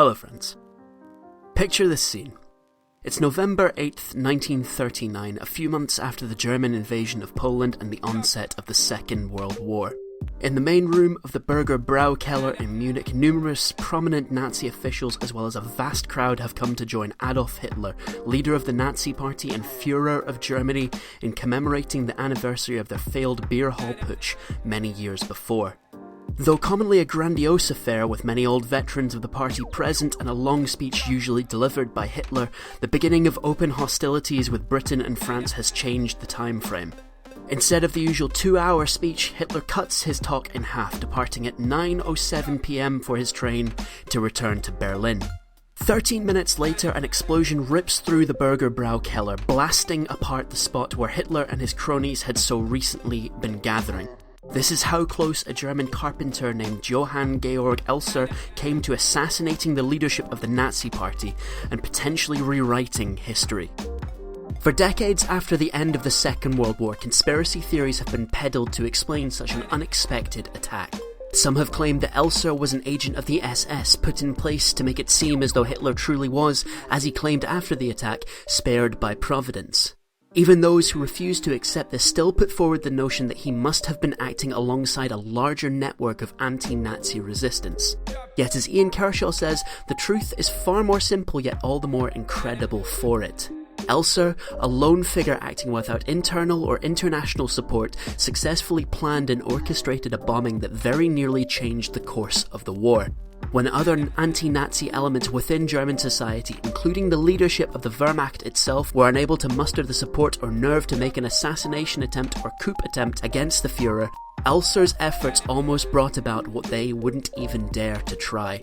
Hello friends. Picture this scene. It's November 8th, 1939, a few months after the German invasion of Poland and the onset of the Second World War. In the main room of the Burger Braukeller in Munich, numerous prominent Nazi officials as well as a vast crowd have come to join Adolf Hitler, leader of the Nazi Party and Fuhrer of Germany, in commemorating the anniversary of their failed beer hall putsch many years before. Though commonly a grandiose affair with many old veterans of the party present and a long speech usually delivered by Hitler, the beginning of open hostilities with Britain and France has changed the time frame. Instead of the usual 2-hour speech, Hitler cuts his talk in half, departing at 9:07 p.m. for his train to return to Berlin. 13 minutes later, an explosion rips through the Burger Braukeller, blasting apart the spot where Hitler and his cronies had so recently been gathering. This is how close a German carpenter named Johann Georg Elser came to assassinating the leadership of the Nazi Party and potentially rewriting history. For decades after the end of the Second World War, conspiracy theories have been peddled to explain such an unexpected attack. Some have claimed that Elser was an agent of the SS put in place to make it seem as though Hitler truly was, as he claimed after the attack, spared by Providence. Even those who refuse to accept this still put forward the notion that he must have been acting alongside a larger network of anti-Nazi resistance. Yet as Ian Kershaw says, the truth is far more simple yet all the more incredible for it. Elser, a lone figure acting without internal or international support, successfully planned and orchestrated a bombing that very nearly changed the course of the war. When other anti-Nazi elements within German society, including the leadership of the Wehrmacht itself, were unable to muster the support or nerve to make an assassination attempt or coup attempt against the Fuhrer, Elser's efforts almost brought about what they wouldn't even dare to try.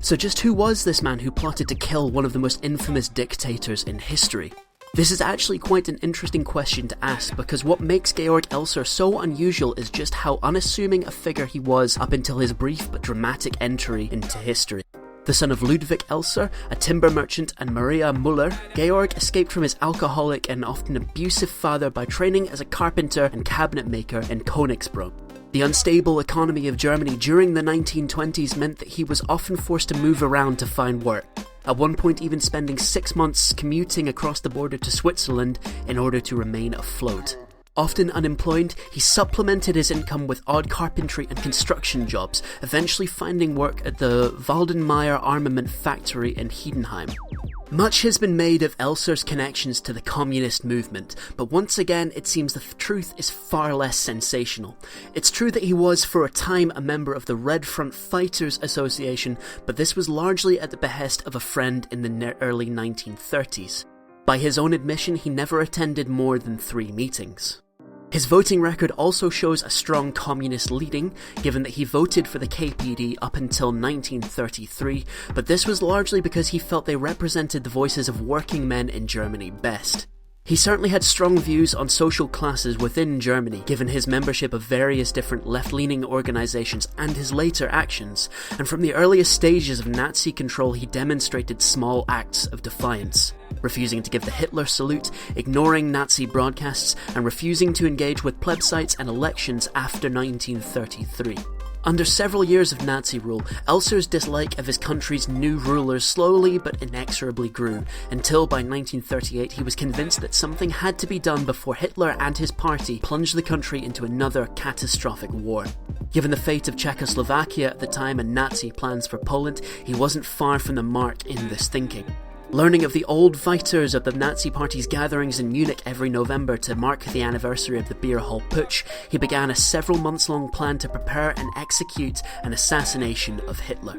So just who was this man who plotted to kill one of the most infamous dictators in history? This is actually quite an interesting question to ask, because what makes Georg Elser so unusual is just how unassuming a figure he was up until his brief but dramatic entry into history. The son of Ludwig Elser, a timber merchant, and Maria Müller, Georg escaped from his alcoholic and often abusive father by training as a carpenter and cabinet maker in Königsbrunn. The unstable economy of Germany during the 1920s meant that he was often forced to move around to find work, at one point even spending 6 months commuting across the border to Switzerland in order to remain afloat. Often unemployed, he supplemented his income with odd carpentry and construction jobs, eventually finding work at the Waldenmeyer armament factory in Heidenheim. Much has been made of Elser's connections to the communist movement, but once again it seems the truth is far less sensational. It's true that he was for a time a member of the Red Front Fighters Association, but this was largely at the behest of a friend in the early 1930s. By his own admission, he never attended more than 3 meetings. His voting record also shows a strong communist leaning, given that he voted for the KPD up until 1933, but this was largely because he felt they represented the voices of working men in Germany best. He certainly had strong views on social classes within Germany, given his membership of various different left-leaning organisations and his later actions, and from the earliest stages of Nazi control he demonstrated small acts of defiance, refusing to give the Hitler salute, ignoring Nazi broadcasts, and refusing to engage with plebiscites and elections after 1933. Under several years of Nazi rule, Elser's dislike of his country's new rulers slowly but inexorably grew, until by 1938 he was convinced that something had to be done before Hitler and his party plunged the country into another catastrophic war. Given the fate of Czechoslovakia at the time and Nazi plans for Poland, he wasn't far from the mark in this thinking. Learning of the old fighters of the Nazi Party's gatherings in Munich every November to mark the anniversary of the beer hall putsch, he began a several months-long plan to prepare and execute an assassination of Hitler.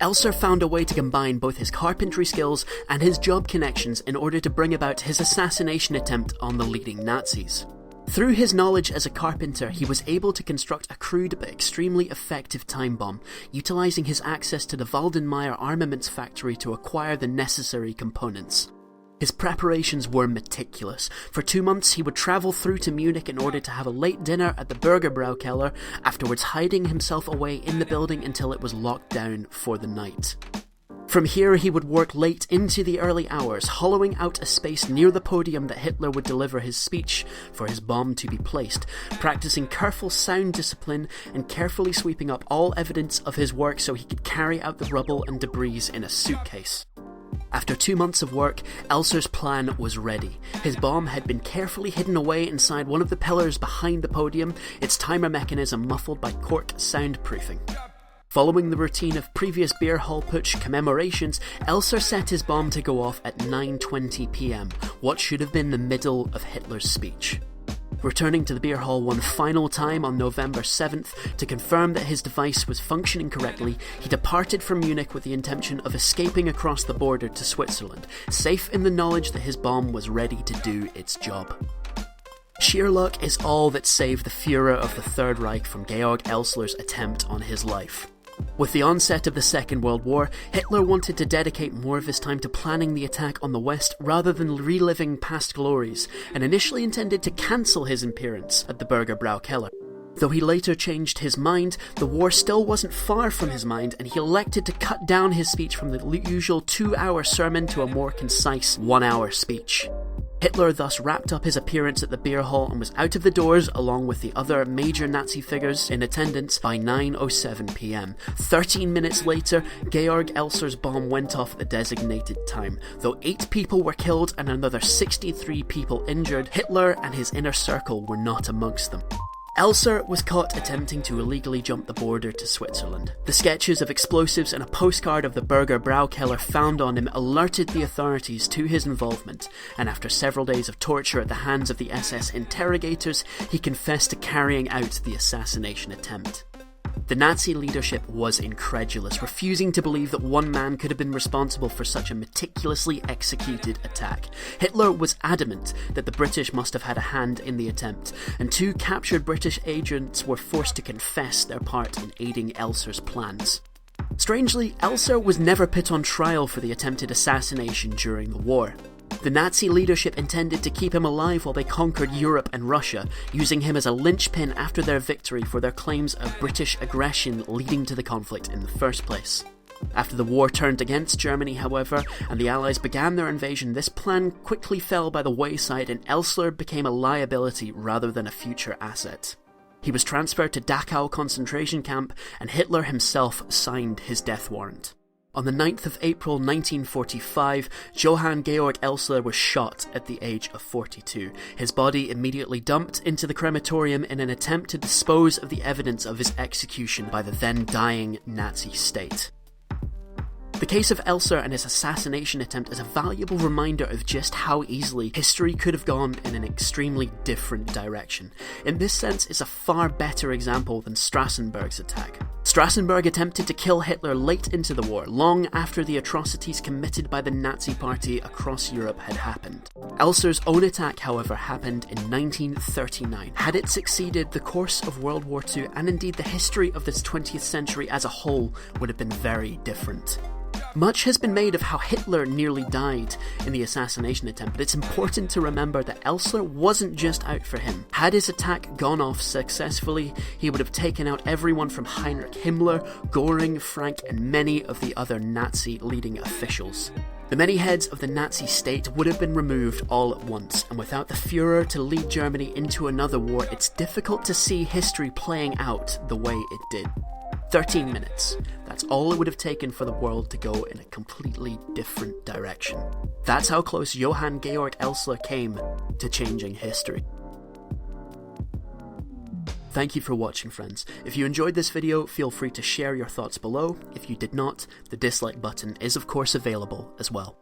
Elser found a way to combine both his carpentry skills and his job connections in order to bring about his assassination attempt on the leading Nazis. Through his knowledge as a carpenter, he was able to construct a crude but extremely effective time bomb, utilising his access to the Waldenmeyer armaments factory to acquire the necessary components. His preparations were meticulous. For 2 months he would travel through to Munich in order to have a late dinner at the Burger Braukeller, afterwards hiding himself away in the building until it was locked down for the night. From here, he would work late into the early hours, hollowing out a space near the podium that Hitler would deliver his speech for his bomb to be placed, practicing careful sound discipline and carefully sweeping up all evidence of his work so he could carry out the rubble and debris in a suitcase. After 2 months of work, Elser's plan was ready. His bomb had been carefully hidden away inside one of the pillars behind the podium, its timer mechanism muffled by cork soundproofing. Following the routine of previous beer hall putsch commemorations, Elser set his bomb to go off at 9:20 p.m, what should have been the middle of Hitler's speech. Returning to the beer hall one final time on November 7th to confirm that his device was functioning correctly, he departed from Munich with the intention of escaping across the border to Switzerland, safe in the knowledge that his bomb was ready to do its job. Sheer luck is all that saved the Fuhrer of the Third Reich from Georg Elser's attempt on his life. With the onset of the Second World War, Hitler wanted to dedicate more of his time to planning the attack on the West rather than reliving past glories, and initially intended to cancel his appearance at the Berger Braukeller. Though he later changed his mind, the war still wasn't far from his mind, and he elected to cut down his speech from the usual 2-hour sermon to a more concise 1-hour speech. Hitler thus wrapped up his appearance at the beer hall and was out of the doors along with the other major Nazi figures in attendance by 9:07 p.m. 13 minutes later, Georg Elser's bomb went off at the designated time. Though 8 people were killed and another 63 people injured, Hitler and his inner circle were not amongst them. Elser was caught attempting to illegally jump the border to Switzerland. The sketches of explosives and a postcard of the Berger Braukeller found on him alerted the authorities to his involvement, and after several days of torture at the hands of the SS interrogators, he confessed to carrying out the assassination attempt. The Nazi leadership was incredulous, refusing to believe that one man could have been responsible for such a meticulously executed attack. Hitler was adamant that the British must have had a hand in the attempt, and 2 captured British agents were forced to confess their part in aiding Elser's plans. Strangely, Elser was never put on trial for the attempted assassination during the war. The Nazi leadership intended to keep him alive while they conquered Europe and Russia, using him as a linchpin after their victory for their claims of British aggression leading to the conflict in the first place. After the war turned against Germany, however, and the Allies began their invasion, this plan quickly fell by the wayside and Elser became a liability rather than a future asset. He was transferred to Dachau concentration camp, and Hitler himself signed his death warrant. On the 9th of April 1945, Johann Georg Elser was shot at the age of 42. His body immediately dumped into the crematorium in an attempt to dispose of the evidence of his execution by the then dying Nazi state. The case of Elser and his assassination attempt is a valuable reminder of just how easily history could have gone in an extremely different direction. In this sense, it's a far better example than Strassenberg's attack. Strassenberg attempted to kill Hitler late into the war, long after the atrocities committed by the Nazi Party across Europe had happened. Elser's own attack, however, happened in 1939. Had it succeeded, the course of World War II, and indeed the history of this 20th century as a whole, would have been very different. Much has been made of how Hitler nearly died in the assassination attempt, but it's important to remember that Elser wasn't just out for him. Had his attack gone off successfully, he would have taken out everyone from Heinrich Himmler, Göring, Frank, and many of the other Nazi leading officials. The many heads of the Nazi state would have been removed all at once, and without the Fuhrer to lead Germany into another war, it's difficult to see history playing out the way it did. 13 minutes. That's all it would have taken for the world to go in a completely different direction. That's how close Johann Georg Elser came to changing history. Thank you for watching, friends. If you enjoyed this video, feel free to share your thoughts below. If you did not, the dislike button is of course available as well.